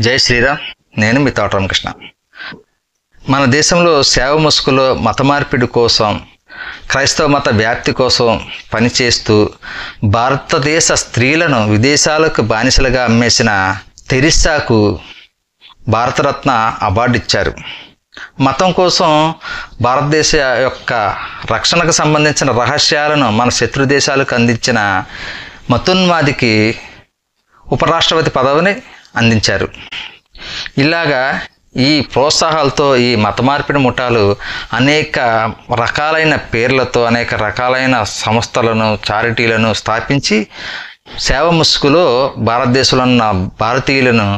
జై శ్రీరామ్. నేను మీ తోట రామకృష్ణ. మన దేశంలో సేవ ముసుగులో మత మార్పిడి కోసం, క్రైస్తవ మత వ్యాప్తి కోసం పనిచేస్తూ భారతదేశ స్త్రీలను విదేశాలకు బానిసలుగా అమ్మేసిన తెరిస్సాకు భారతరత్న అవార్డు ఇచ్చారు. మతం కోసం భారతదేశ యొక్క రక్షణకు సంబంధించిన రహస్యాలను మన శత్రు దేశాలకు అందించిన మతోన్మాదికి ఉపరాష్ట్రపతి పదవిని అందించారు. ఇలాగా ఈ ప్రోత్సాహాలతో ఈ మత మార్పిడి ముఠాలు అనేక రకాలైన పేర్లతో అనేక రకాలైన సంస్థలను, చారిటీలను స్థాపించి సేవ ముసుగులో భారతదేశంలో ఉన్న భారతీయులను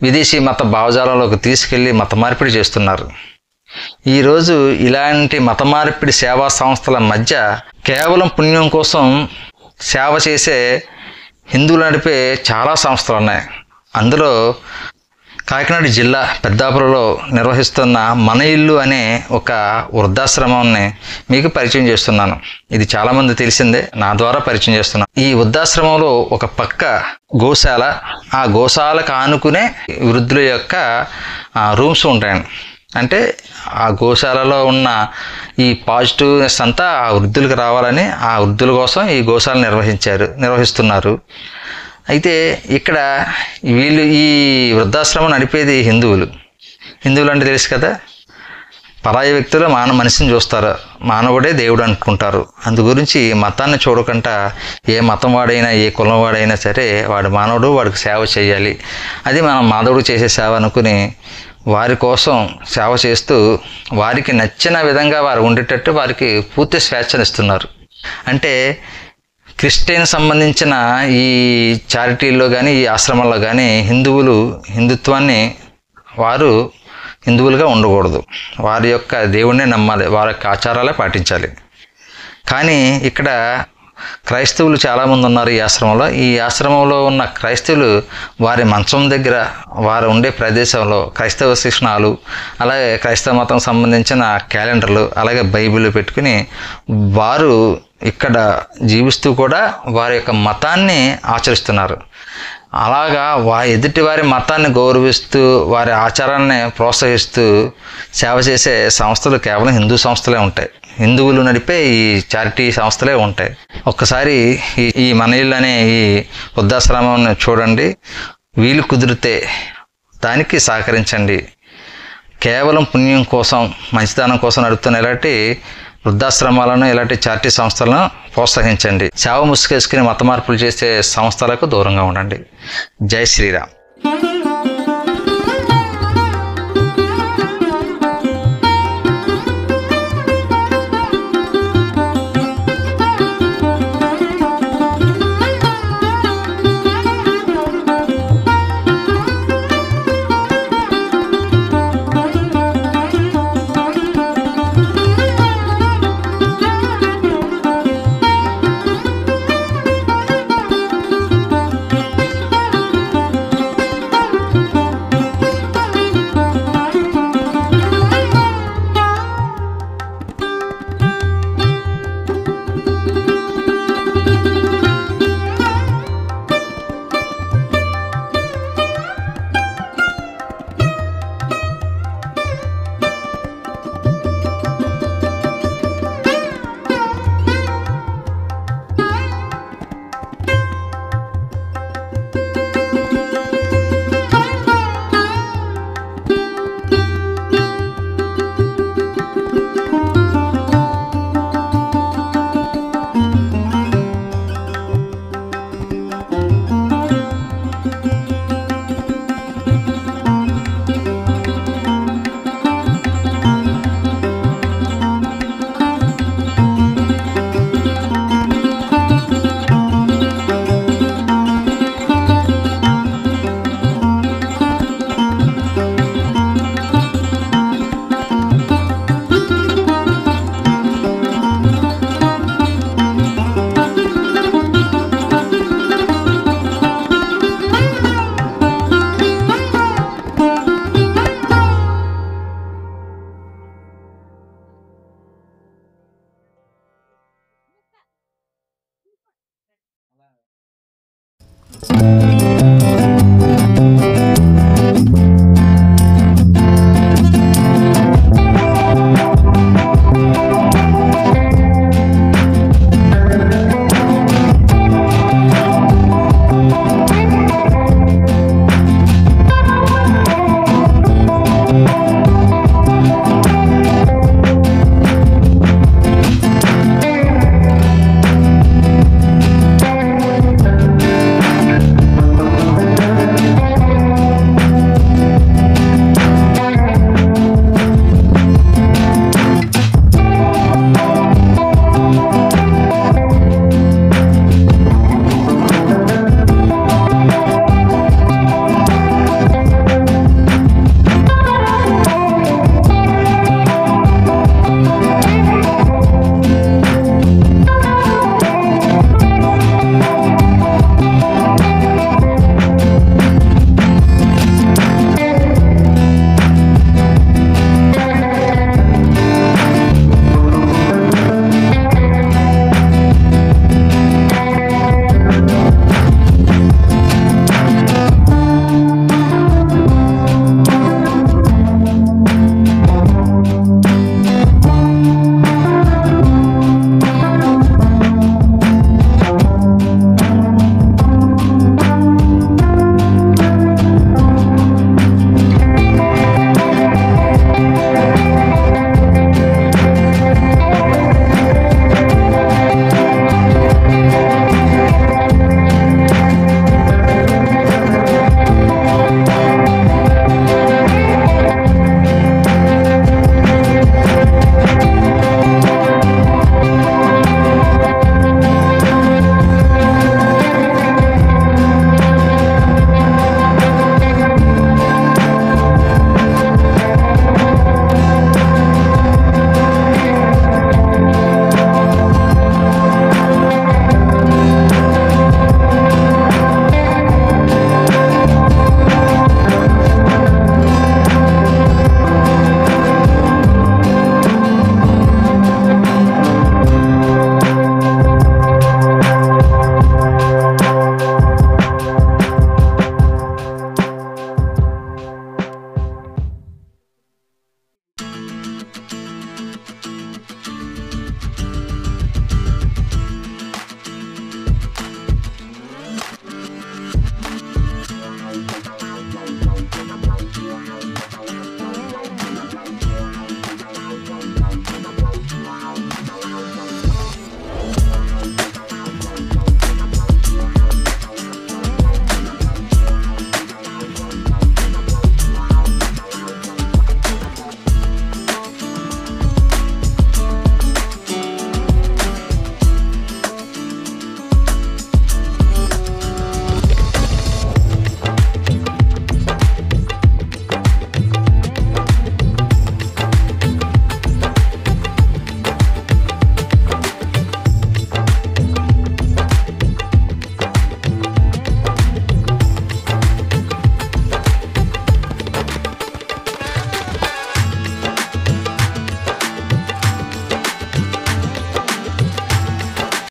విదేశీ మత భావజాలంలోకి తీసుకెళ్ళి మత మార్పిడి చేస్తున్నారు. ఈరోజు ఇలాంటి మత మార్పిడి సేవా సంస్థల మధ్య కేవలం పుణ్యం కోసం సేవ చేసే హిందువులు నడిపే చాలా సంస్థలు ఉన్నాయి. అందులో కాకినాడ జిల్లా పెద్దాపురంలో నిర్వహిస్తున్న మన ఇల్లు అనే ఒక వృద్ధాశ్రమాన్ని మీకు పరిచయం చేస్తున్నాను. ఇది చాలామంది తెలిసిందే, నా ద్వారా పరిచయం చేస్తున్నాను. ఈ వృద్ధాశ్రమంలో ఒక పక్క గోశాల, ఆ గోశాలకు ఆనుకునే వృద్ధుల యొక్క రూమ్స్ ఉంటాయండి. అంటే ఆ గోశాలలో ఉన్న ఈ పాజిటివ్నెస్ అంతా ఆ వృద్ధులకు రావాలని ఆ వృద్ధుల కోసం ఈ గోశాల నిర్వహిస్తున్నారు. అయితే ఇక్కడ వీళ్ళు ఈ వృద్ధాశ్రమం నడిపేది హిందువులు అంటే తెలుసు కదా, పరాయి వ్యక్తులు మనిషిని చూస్తారు, మానవుడే దేవుడు అనుకుంటారు. అందు గురించి మతాన్ని చూడకుండా ఏ మతం వాడైనా ఏ కులం వాడైనా సరే వాడు మానవుడు, వాడికి సేవ చేయాలి, అది మనం మాధవుడు చేసే సేవ అనుకుని వారి కోసం సేవ చేస్తూ వారికి నచ్చిన విధంగా వారు ఉండేటట్టు వారికి పూర్తి స్వేచ్ఛనిస్తున్నారు. అంటే క్రిస్టియన్ సంబంధించిన ఈ చారిటీల్లో కానీ ఈ ఆశ్రమాల్లో కానీ హిందుత్వాన్ని వారు హిందువులుగా ఉండకూడదు, వారి యొక్క దేవుణ్ణి నమ్మాలి, వారి యొక్క ఆచారాలే పాటించాలి. కానీ ఇక్కడ క్రైస్తవులు చాలామంది ఉన్నారు ఈ ఆశ్రమంలో. ఈ ఆశ్రమంలో ఉన్న క్రైస్తవులు వారి మంచం దగ్గర, వారు ఉండే ప్రదేశంలో క్రైస్తవ శిక్షణాలు, అలాగే క్రైస్తవ మతం సంబంధించిన క్యాలెండర్లు, అలాగే బైబిల్ పెట్టుకుని వారు ఇక్కడ జీవిస్తూ కూడా వారి యొక్క మతాన్ని ఆచరిస్తున్నారు. అలాగా ఎదుటి వారి మతాన్ని గౌరవిస్తూ వారి ఆచారాన్ని ప్రోత్సహిస్తూ సేవ చేసే సంస్థలు కేవలం హిందూ సంస్థలే ఉంటాయి, హిందువులు నడిపే ఈ చారిటీ సంస్థలే ఉంటాయి. ఒక్కసారి ఈ మన ఇల్లు అనే ఈ వృద్ధాశ్రమాన్ని చూడండి, వీలు కుదిరితే దానికి సహకరించండి. కేవలం పుణ్యం కోసం, మంచితనం కోసం నడుపుతున్న ఇలాంటి వృద్ధాశ్రమాలను, ఇలాంటి చారిటీ సంస్థలను ప్రోత్సహించండి. సేవ ముసుగేసుకుని మత మార్పులు చేసే సంస్థలకు దూరంగా ఉండండి. జై శ్రీరామ్.